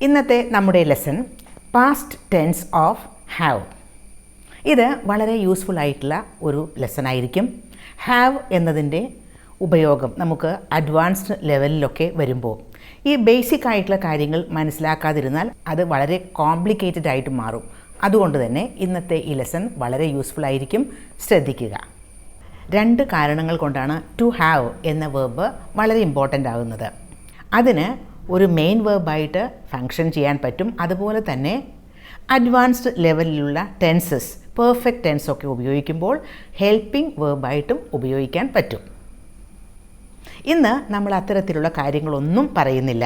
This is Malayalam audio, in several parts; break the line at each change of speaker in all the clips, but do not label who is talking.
ഇന്നത്തെ നമ്മുടെ lesson past tense of have. ഇത് വളരെ യൂസ്ഫുൾ ആയിട്ടുള്ള ഒരു ലെസൺ ആയിരിക്കും. ഹാവ് എന്നതിൻ്റെ ഉപയോഗം നമുക്ക് അഡ്വാൻസ്ഡ് ലെവലിലൊക്കെ വരുമ്പോൾ ഈ ബേസിക് ആയിട്ടുള്ള കാര്യങ്ങൾ മനസ്സിലാക്കാതിരുന്നാൽ അത് വളരെ കോംപ്ലിക്കേറ്റഡ് ആയിട്ട് മാറും. അതുകൊണ്ട് തന്നെ ഇന്നത്തെ ഈ ലെസൺ വളരെ യൂസ്ഫുൾ ആയിരിക്കും. ശ്രദ്ധിക്കുക. 2 കാരണങ്ങൾ കൊണ്ടാണ് ടു ഹാവ് എന്ന വേർബ് വളരെ ഇമ്പോർട്ടൻ്റ് ആകുന്നത്. അതിന് ഒരു മെയിൻ വേർബായിട്ട് ഫങ്ഷൻ ചെയ്യാൻ പറ്റും. അതുപോലെ തന്നെ അഡ്വാൻസ്ഡ് ലെവലിലുള്ള ടെൻസസ്, പെർഫെക്റ്റ് ടെൻസൊക്കെ ഉപയോഗിക്കുമ്പോൾ ഹെൽപ്പിംഗ് വേർബായിട്ടും ഉപയോഗിക്കാൻ പറ്റും. ഇന്ന് നമ്മൾ അത്തരത്തിലുള്ള കാര്യങ്ങളൊന്നും പറയുന്നില്ല.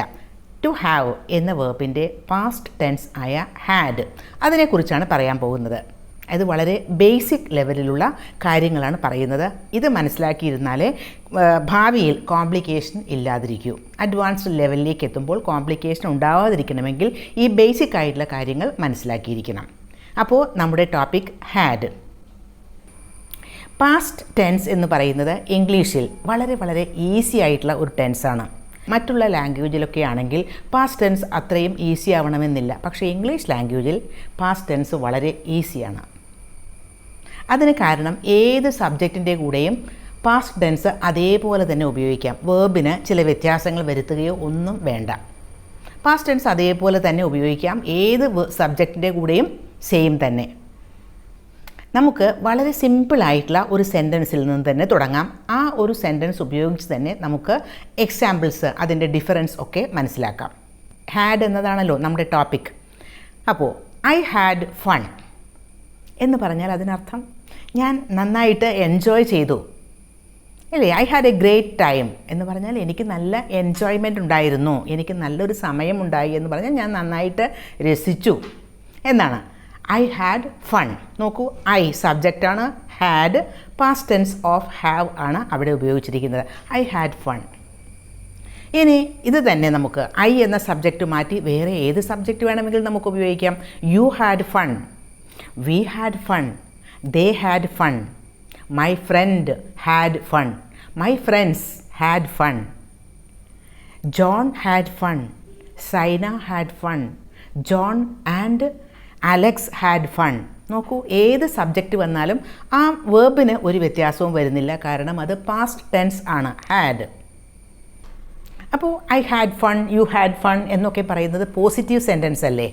ടു ഹാവ് എന്ന വേർബിൻ്റെ പാസ്റ്റ് ടെൻസ് ആയ ഹാഡ്, അതിനെക്കുറിച്ചാണ് പറയാൻ പോകുന്നത്. അത് വളരെ ബേസിക് ലെവലിലുള്ള കാര്യങ്ങളാണ് പറയുന്നത്. ഇത് മനസ്സിലാക്കിയിരുന്നാലേ ഭാവിയിൽ കോംപ്ലിക്കേഷൻ ഇല്ലാതിരിക്കൂ. അഡ്വാൻസ്ഡ് ലെവലിലേക്ക് എത്തുമ്പോൾ കോംപ്ലിക്കേഷൻ ഉണ്ടാവാതിരിക്കണമെങ്കിൽ ഈ ബേസിക് ആയിട്ടുള്ള കാര്യങ്ങൾ മനസ്സിലാക്കിയിരിക്കണം. അപ്പോൾ നമ്മുടെ ടോപ്പിക് ഹാഡ്. പാസ്റ്റ് ടെൻസ് എന്ന് പറയുന്നത് ഇംഗ്ലീഷിൽ വളരെ വളരെ ഈസി ആയിട്ടുള്ള ഒരു ടെൻസാണ്. മറ്റുള്ള ലാംഗ്വേജിലൊക്കെ ആണെങ്കിൽ പാസ്റ്റ് ടെൻസ് അത്രയും ഈസി ആവണമെന്നില്ല. പക്ഷേ ഇംഗ്ലീഷ് ലാംഗ്വേജിൽ പാസ്റ്റ് ടെൻസ് വളരെ ഈസിയാണ്. അതിന് കാരണം ഏത് സബ്ജക്റ്റിൻ്റെ കൂടെയും പാസ്റ്റ് ടെൻസ് അതേപോലെ തന്നെ ഉപയോഗിക്കാം. വേർബിന് ചില വ്യത്യാസങ്ങൾ വരുത്തുകയോ ഒന്നും വേണ്ട. പാസ്റ്റ് ടെൻസ് അതേപോലെ തന്നെ ഉപയോഗിക്കാം. ഏത് സബ്ജക്റ്റിൻ്റെ കൂടെയും സെയിം തന്നെ. നമുക്ക് വളരെ സിമ്പിളായിട്ടുള്ള ഒരു സെൻറ്റൻസിൽ നിന്ന് തന്നെ തുടങ്ങാം. ആ ഒരു സെൻറ്റൻസ് ഉപയോഗിച്ച് തന്നെ നമുക്ക് എക്സാമ്പിൾസ്, അതിൻ്റെ ഡിഫറൻസ് ഒക്കെ മനസ്സിലാക്കാം. ഹാഡ് എന്നതാണല്ലോ നമ്മുടെ ടോപ്പിക്. അപ്പോൾ ഐ ഹാഡ് ഫൺ എന്ന് പറഞ്ഞാൽ അതിനർത്ഥം ഞാൻ നന്നായിട്ട് എൻജോയ് ചെയ്തു അല്ലേ. I had A great time എന്ന് പറഞ്ഞാൽ എനിക്ക് നല്ല എൻജോയ്മെൻ്റ് ഉണ്ടായിരുന്നു, എനിക്ക് നല്ലൊരു സമയം ഉണ്ടായി എന്ന് പറഞ്ഞാൽ ഞാൻ നന്നായിട്ട് രസിച്ചു എന്നാണ്. I had fun. നോക്കൂ, ഐ സബ്ജക്റ്റാണ്, had past tense of have ആണ് അവിടെ ഉപയോഗിച്ചിരിക്കുന്നത്. I had fun. ഇനി ഇത് തന്നെ നമുക്ക് ഐ എന്ന സബ്ജക്റ്റ് മാറ്റി വേറെ ഏത് സബ്ജക്റ്റ് വേണമെങ്കിലും നമുക്ക് ഉപയോഗിക്കാം. You had fun, we had fun, they had fun, my friend had fun, my friends had fun, John had fun, Saina had fun, John and Alex had fun. നോക്കൂ, ഏത് സബ്ജക്റ്റ് വന്നാലും ആ വേർബിന് ഒരു വ്യത്യാസവും വരുന്നില്ല. കാരണം അത് പാസ്റ്റ് ടെൻസ് ആണ്, ഹാഡ്. അപ്പോൾ I had fun, you had fun എന്നൊക്കെ പറയുന്നത് പോസിറ്റീവ് സെൻറ്റൻസ് അല്ലേ.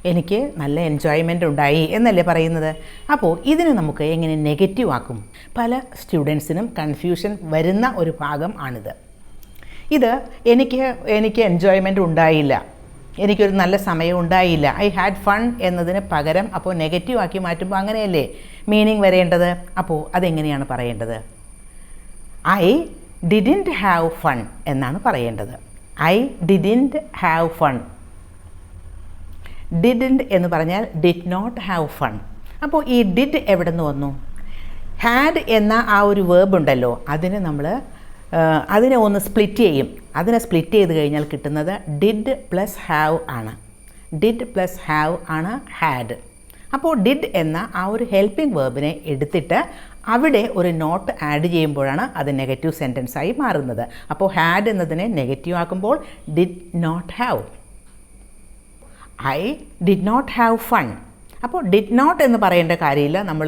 എനിക്ക് നല്ല എൻജോയ്മെൻ്റ് ഉണ്ടായി എന്നല്ലേ പറയുന്നത്. അപ്പോൾ ഇതിന് നമുക്ക് എങ്ങനെ നെഗറ്റീവ് ആക്കും? പല സ്റ്റുഡൻസിനും കൺഫ്യൂഷൻ വരുന്ന ഒരു ഭാഗം ആണിത്. ഇത് എനിക്ക് എൻജോയ്മെൻ്റ് ഉണ്ടായില്ല, എനിക്കൊരു നല്ല സമയം ഉണ്ടായില്ല, ഐ ഹാഡ് ഫൺ എന്നതിന് പകരം അപ്പോൾ നെഗറ്റീവ് ആക്കി മാറ്റുമ്പോൾ അങ്ങനെയല്ലേ മീനിങ് വരേണ്ടത്. അപ്പോൾ അതെങ്ങനെയാണ് പറയേണ്ടത്? ഐ ഡിഡിൻറ്റ് ഹാവ് ഫൺ എന്നാണ് പറയേണ്ടത്. I didn't have fun. Didn't എന്ന് പറഞ്ഞാൽ ഡിഡ് നോട്ട് ഹാവ് ഫൺ. അപ്പോൾ ഈ ഡിഡ് എവിടെ നിന്ന് വന്നു? ഹാഡ് എന്ന ആ ഒരു വേർബ് ഉണ്ടല്ലോ, അതിനെ ഒന്ന് സ്പ്ലിറ്റ് ചെയ്യും. അതിനെ സ്പ്ലിറ്റ് ചെയ്ത് കഴിഞ്ഞാൽ കിട്ടുന്നത് ഡിഡ് പ്ലസ് ഹാവ് ആണ്. ഡിഡ് പ്ലസ് ഹാവ് ആണ് ഹാഡ്. അപ്പോൾ ഡിഡ് എന്ന ആ ഒരു ഹെൽപ്പിംഗ് വേർബിനെ എടുത്തിട്ട് അവിടെ ഒരു നോട്ട് ആഡ് ചെയ്യുമ്പോഴാണ് അത് നെഗറ്റീവ് സെൻറ്റൻസായി മാറുന്നത്. അപ്പോൾ ഹാഡ് എന്നതിനെ നെഗറ്റീവ് ആക്കുമ്പോൾ did not have. I did not have fun. അപ്പോൾ ഡിഡ് നോട്ട് എന്ന് പറയേണ്ട കാര്യമില്ല. നമ്മൾ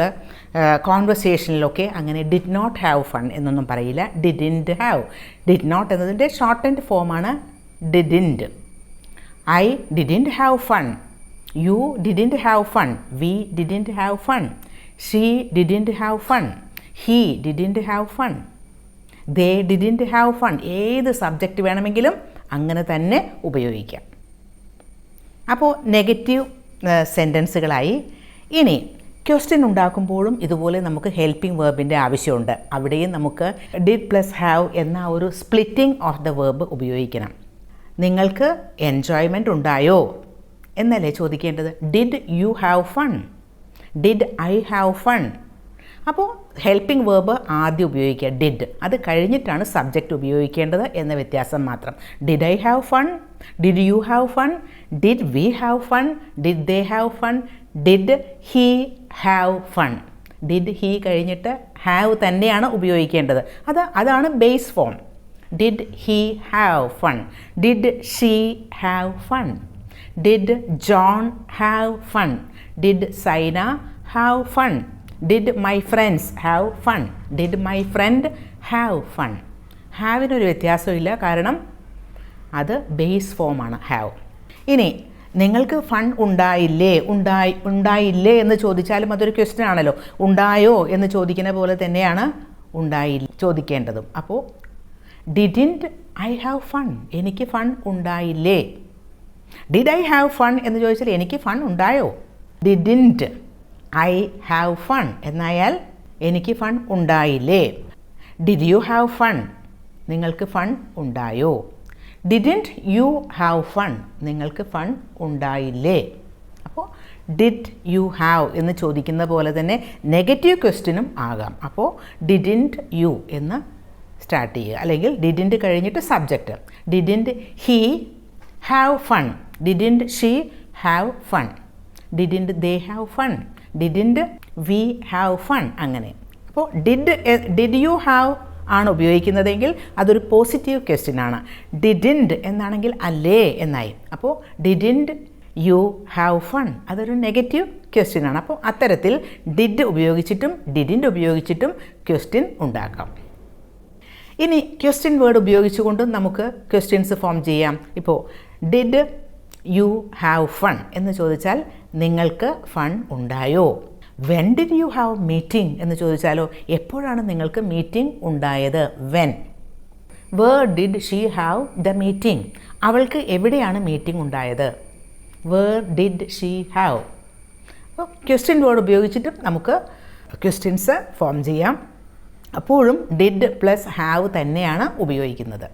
കോൺവെർസേഷനിലൊക്കെ അങ്ങനെ ഡിഡ് നോട്ട് ഹാവ് ഫൺ എന്നൊന്നും പറയില്ല. Didn't have. ഡിഡ് നോട്ട് എന്നതിൻ്റെ ഷോർട്ടൻഡ് ഫോമാണ് didn't. I didn't have fun, you didn't have fun, we didn't have fun, she didn't have fun, he didn't have fun, they didn't have fun. ഏത് സബ്ജക്റ്റ് വേണമെങ്കിലും അങ്ങനെ തന്നെ ഉപയോഗിക്കാം. അപ്പോൾ നെഗറ്റീവ് സെൻറ്റൻസുകളായി. ഇനി ക്വസ്റ്റ്യൻ ഉണ്ടാക്കുമ്പോഴും ഇതുപോലെ നമുക്ക് ഹെൽപ്പിംഗ് വേർബിൻ്റെ ആവശ്യമുണ്ട്. അവിടെയും നമുക്ക് ഡിഡ് പ്ലസ് ഹാവ് എന്ന ഒരു സ്പ്ലിറ്റിംഗ് ഓഫ് ദ വേർബ് ഉപയോഗിക്കണം. നിങ്ങൾക്ക് എൻജോയ്മെൻ്റ് ഉണ്ടായോ എന്നല്ലേ ചോദിക്കേണ്ടത്. Did you have fun, did I have fun. അപ്പോൾ ഹെൽപ്പിംഗ് വേർബ് ആദ്യം ഉപയോഗിക്കുക ഡിഡ്, അത് കഴിഞ്ഞിട്ടാണ് സബ്ജക്റ്റ് ഉപയോഗിക്കേണ്ടത് എന്ന വ്യത്യാസം മാത്രം. Did I have fun, did you have fun, did we have fun, did they have fun, did he have fun. Did he കഴിഞ്ഞിട്ട് ഹാവ് തന്നെയാണ് ഉപയോഗിക്കേണ്ടത്. അതാണ് base form. Did he have fun, did she have fun, did John have fun? Did Saina have fun? Did my friends have fun? Did my friend have fun? ഹാവിനൊരു വ്യത്യാസമില്ല, കാരണം അത് ബേസ് ഫോമാണ് ഹാവ്. ഇനി നിങ്ങൾക്ക് ഫൺ ഉണ്ടായില്ലേ എന്ന് ചോദിച്ചാലും അതൊരു ക്വസ്റ്റ്യൻ ആണല്ലോ. ഉണ്ടായോ എന്ന് ചോദിക്കുന്ന പോലെ തന്നെയാണ് ചോദിക്കേണ്ടതും. അപ്പോൾ ഡിഡിൻറ്റ് ഐ ഹാവ് ഫൺ? എനിക്ക് ഫൺ ഉണ്ടായില്ലേ. ഡിഡ് ഐ ഹാവ് ഫൺ എന്ന് ചോദിച്ചാൽ എനിക്ക് ഫൺ ഉണ്ടായോ. ഡിഡിൻറ്റ് ഐ ഹാവ് ഫൺ എന്നായാൽ എനിക്ക് ഫൺ ഉണ്ടായില്ലേ. Did you have fun? നിങ്ങൾക്ക് ഫൺ ഉണ്ടായോ. Didn't you have fun? നിങ്ങൾക്ക് ഫൺ ഉണ്ടായില്ലേ. അപ്പോൾ ഡിഡ് യു ഹാവ് എന്ന് ചോദിക്കുന്ന പോലെ തന്നെ നെഗറ്റീവ് ക്വസ്റ്റ്യനും ആകാം. അപ്പോൾ ഡിഡിൻറ്റ് യു എന്ന് സ്റ്റാർട്ട് ചെയ്യുക, അല്ലെങ്കിൽ ഡിഡിൻറ്റ് കഴിഞ്ഞിട്ട് subject. Didn't he have fun? Didn't she have fun? Didn't they have fun? Didn't V have fun? അങ്ങനെ. അപ്പോൾ ഡിഡ് യു ഹാവ് ആണ് ഉപയോഗിക്കുന്നതെങ്കിൽ അതൊരു പോസിറ്റീവ് ക്വസ്റ്റ്യൻ ആണ്. ഡിഡിൻറ്റ് എന്നാണെങ്കിൽ അല്ലേ എന്നായി. അപ്പോൾ ഡിഡിൻറ്റ് യു ഹാവ് ഫൺ അതൊരു നെഗറ്റീവ് ക്വസ്റ്റ്യൻ ആണ്. അപ്പോൾ അത്തരത്തിൽ ഡിഡ് ഉപയോഗിച്ചിട്ടും ഡിഡിൻറ്റ് ഉപയോഗിച്ചിട്ടും ക്വസ്റ്റ്യൻ ഉണ്ടാക്കാം. ഇനി ക്വസ്റ്റ്യൻ വേർഡ് ഉപയോഗിച്ചുകൊണ്ടും നമുക്ക് ക്വസ്റ്റ്യൻസ് ഫോം ചെയ്യാം. ഇപ്പോൾ ഡിഡ് യു ഹാവ് ഫൺ എന്ന് ചോദിച്ചാൽ നിങ്ങൾക്ക് ഫൺ ഉണ്ടായോ. When did you have meeting എന്ന് ചോദിച്ചാലോ, എപ്പോഴാണ് നിങ്ങൾക്ക് മീറ്റിംഗ് ഉണ്ടായത്. When. Where did she have the meeting? അവൾക്ക് എവിടെയാണ് മീറ്റിംഗ് ഉണ്ടായത്. Where did she have. അപ്പോൾ ക്വസ്റ്റ്യൻ വേർഡ് ഉപയോഗിച്ചിട്ടും നമുക്ക് ക്വസ്റ്റ്യൻസ് ഫോം ചെയ്യാം. അപ്പോഴും ഡിഡ് പ്ലസ് ഹാവ് തന്നെയാണ് ഉപയോഗിക്കുന്നത്.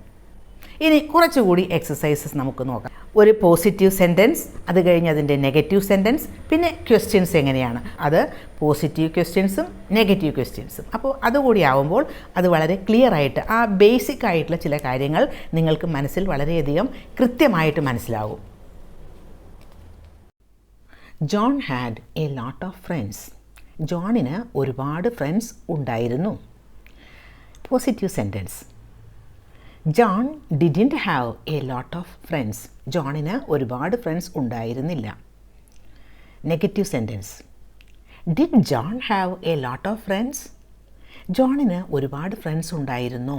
ഇനി കുറച്ചുകൂടി എക്സസൈസസ് നമുക്ക് നോക്കാം. ഒരു പോസിറ്റീവ് സെൻറ്റൻസ്, അത് കഴിഞ്ഞ് അതിൻ്റെ നെഗറ്റീവ് സെൻറ്റൻസ്, പിന്നെ ക്വസ്റ്റ്യൻസ് എങ്ങനെയാണ്, അത് പോസിറ്റീവ് ക്വസ്റ്റ്യൻസും നെഗറ്റീവ് ക്വസ്റ്റ്യൻസും. അപ്പോൾ അതുകൂടി ആവുമ്പോൾ അത് വളരെ ക്ലിയർ ആയിട്ട് ആ ബേസിക് ആയിട്ടുള്ള ചില കാര്യങ്ങൾ നിങ്ങൾക്ക് മനസ്സിൽ വളരെയധികം കൃത്യമായിട്ട് മനസ്സിലാവും. John had a lot of friends. ജോണിന് ഒരുപാട് ഫ്രണ്ട്സ് ഉണ്ടായിരുന്നു. Positive sentence. John didn't have A lot of friends. ജോണിന് ഒരുപാട് ഫ്രണ്ട്സ് ഉണ്ടായിരുന്നില്ല. Negative sentence. Did John have A lot of friends? ജോണിന് ഒരുപാട് ഫ്രണ്ട്സ് ഉണ്ടായിരുന്നു.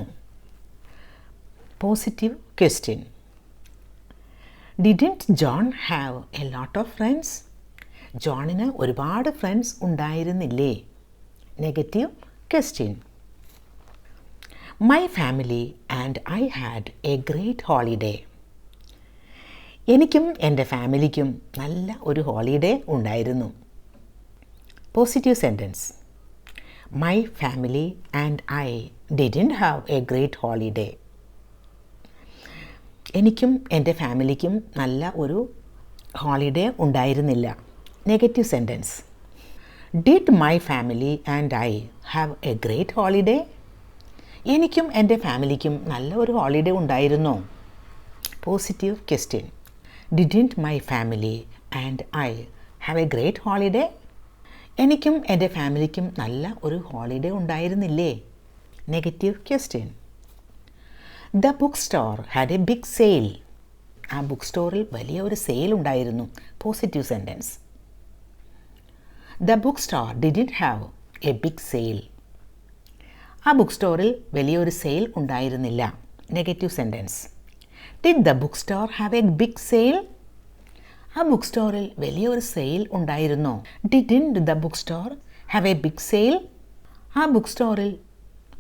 Positive question. Didn't John have A lot of friends? ജോണിന് ഒരുപാട് ഫ്രണ്ട്സ് ഉണ്ടായിരുന്നില്ലേ. Negative question. My family and I had A great holiday. എനിക്കും എൻ്റെ ഫാമിലിക്കും നല്ല ഒരു ഹോളിഡേ ഉണ്ടായിരുന്നു. Positive sentence. My family and I didn't have a great holiday. എനിക്കും എൻ്റെ ഫാമിലിക്കും നല്ല ഒരു ഹോളിഡേ ഉണ്ടായിരുന്നില്ല. Negative sentence. Did my family and I have a great holiday? എനിക്കും എൻ്റെ ഫാമിലിക്കും നല്ല ഒരു ഹോളിഡേ ഉണ്ടായിരുന്നോ. Positive question. Didn't my family and I have a great holiday? എനിക്കും എൻ്റെ ഫാമിലിക്കും നല്ല ഒരു ഹോളിഡേ ഉണ്ടായിരുന്നില്ലേ. Negative question. The book store had a big sale. ആ ബുക്ക് സ്റ്റോറിൽ വലിയ ഒരു സെയിൽ ഉണ്ടായിരുന്നു. Positive sentence. The book store didn't have a big sale. ആ ബുക്ക് സ്റ്റോറിൽ വലിയൊരു സെയിൽ ഉണ്ടായിരുന്നില്ല. Negative sentence. Did the book store have a big sale? ആ ബുക്ക് സ്റ്റോറിൽ വലിയൊരു സെയിൽ ഉണ്ടായിരുന്നോ. Didn't the book store have a big sale? ആ ബുക്ക് സ്റ്റോറിൽ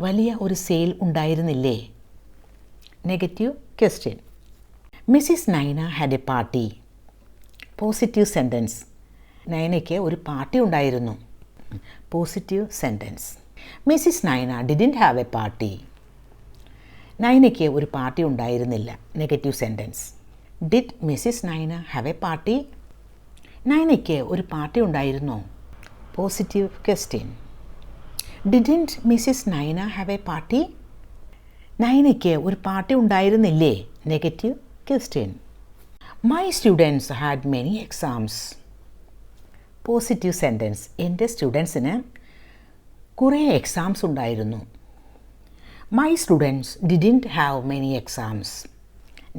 വലിയ ഒരു സെയിൽ ഉണ്ടായിരുന്നില്ലേ. Negative question. Mrs Naina had a party. Positive sentence. നൈനയ്ക്ക് ഒരു പാർട്ടി ഉണ്ടായിരുന്നു. Positive sentence. Mrs Naina didn't have a party. നൈനയ്ക്ക് ഒരു പാർട്ടി ഉണ്ടായിരുന്നില്ല. Negative sentence. Did Mrs Naina have a party? നൈനയ്ക്ക് ഒരു പാർട്ടി ഉണ്ടായിരുന്നോ. Positive question. Didn't Mrs Naina have a party? നൈനയ്ക്ക് ഒരു പാർട്ടി ഉണ്ടായിരുന്നില്ലേ. Negative question. My students had many exams. Positive sentence. എൻ്റെ സ്റ്റുഡൻസിന് കുറേ എക്സാംസ് ഉണ്ടായിരുന്നു. My students didn't have many exams.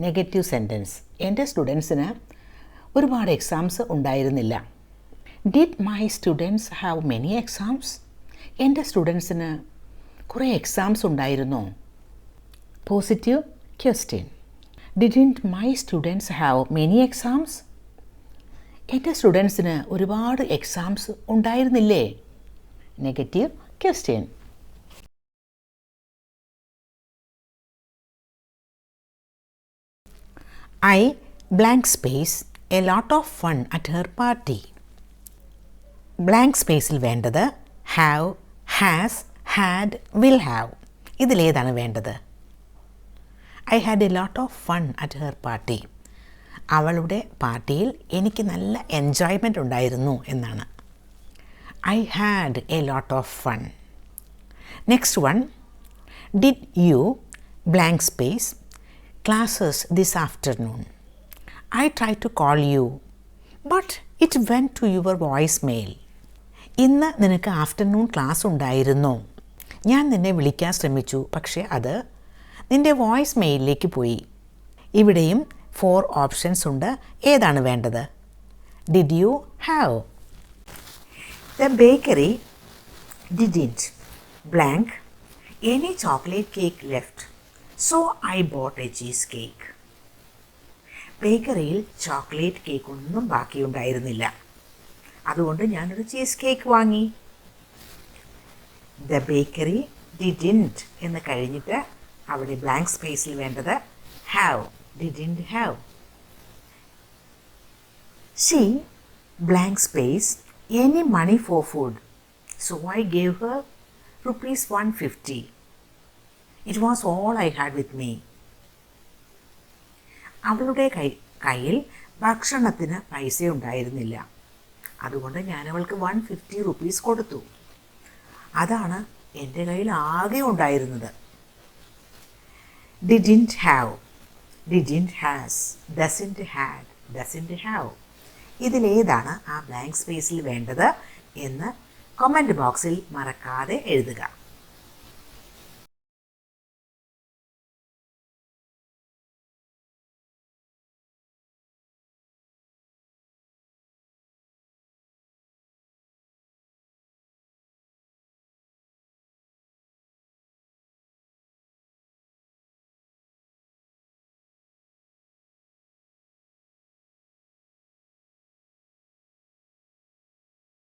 Negative sentence. എൻ്റെ സ്റ്റുഡൻസിന് ഒരുപാട് എക്സാംസ് ഉണ്ടായിരുന്നില്ല. Did my students have many exams? എൻ്റെ സ്റ്റുഡൻസിന് കുറേ എക്സാംസ് ഉണ്ടായിരുന്നോ? Positive question. Didn't my students have many exams? എൻ്റെ സ്റ്റുഡൻസിന് ഒരുപാട് എക്സാംസ് ഉണ്ടായിരുന്നില്ലേ? Negative question. I blank space a lot of fun at her party. Blank സ്പേസിൽ വേണ്ടത് have, has, had, will have. ഇതിലേതാണ് വേണ്ടത്? I had a lot of fun at her party. അവളുടെ പാർട്ടിയിൽ എനിക്ക് നല്ല എൻജോയ്മെൻ്റ് ഉണ്ടായിരുന്നു എന്നാണ്. I had a lot of fun. Next one. Did you blank space classes this afternoon? I tried to call you, but it went to your voicemail. ഇന്ന് നിനക്ക് ആഫ്റ്റർനൂൺ ക്ലാസ് ഉണ്ടായിരുന്നോ? ഞാൻ നിന്നെ വിളിക്കാൻ ശ്രമിച്ചു, പക്ഷേ അത് നിൻ്റെ വോയിസ് മെയിലിലേക്ക് പോയി. ഇവിടെയും 4 ഓപ്ഷൻസ് ഉണ്ട്. ഏതാണ് വേണ്ടത്? Did you have? The bakery didn't blank any chocolate cake left. So I bought a cheesecake. ബേക്കറിയിൽ ചോക്ലേറ്റ് കേക്ക് ഒന്നും ബാക്കിയുണ്ടായിരുന്നില്ല, അതുകൊണ്ട് ഞാനൊരു ചീസ് കേക്ക് വാങ്ങി. ദ ബേക്കറി ഡിഡിൻറ്റ് എന്ന് കഴിഞ്ഞിട്ട് അവിടെ ബ്ലാങ്ക് സ്പേസിൽ വേണ്ടത് have. Didn't have. She blank space any money for food. So I gave her ₹150. It was all I had with me. അവളുടെ കയ്യിൽ ഭക്ഷണത്തിന് പൈസ ഉണ്ടായിരുന്നില്ല, അതുകൊണ്ട് ഞാൻ അവൾക്ക് ₹150 കൊടുത്തു. അതാണ് എൻ്റെ കയ്യിൽ ആകെ ഉണ്ടായിരുന്നത്. Didn't have, didn't has, doesn't had, doesn't have. ഇതിലേതാണ് ആ ബ്ലാങ്ക് സ്പേസിൽ വേണ്ടത് എന്ന് കമൻറ്റ് ബോക്സിൽ മറക്കാതെ എഴുതുക.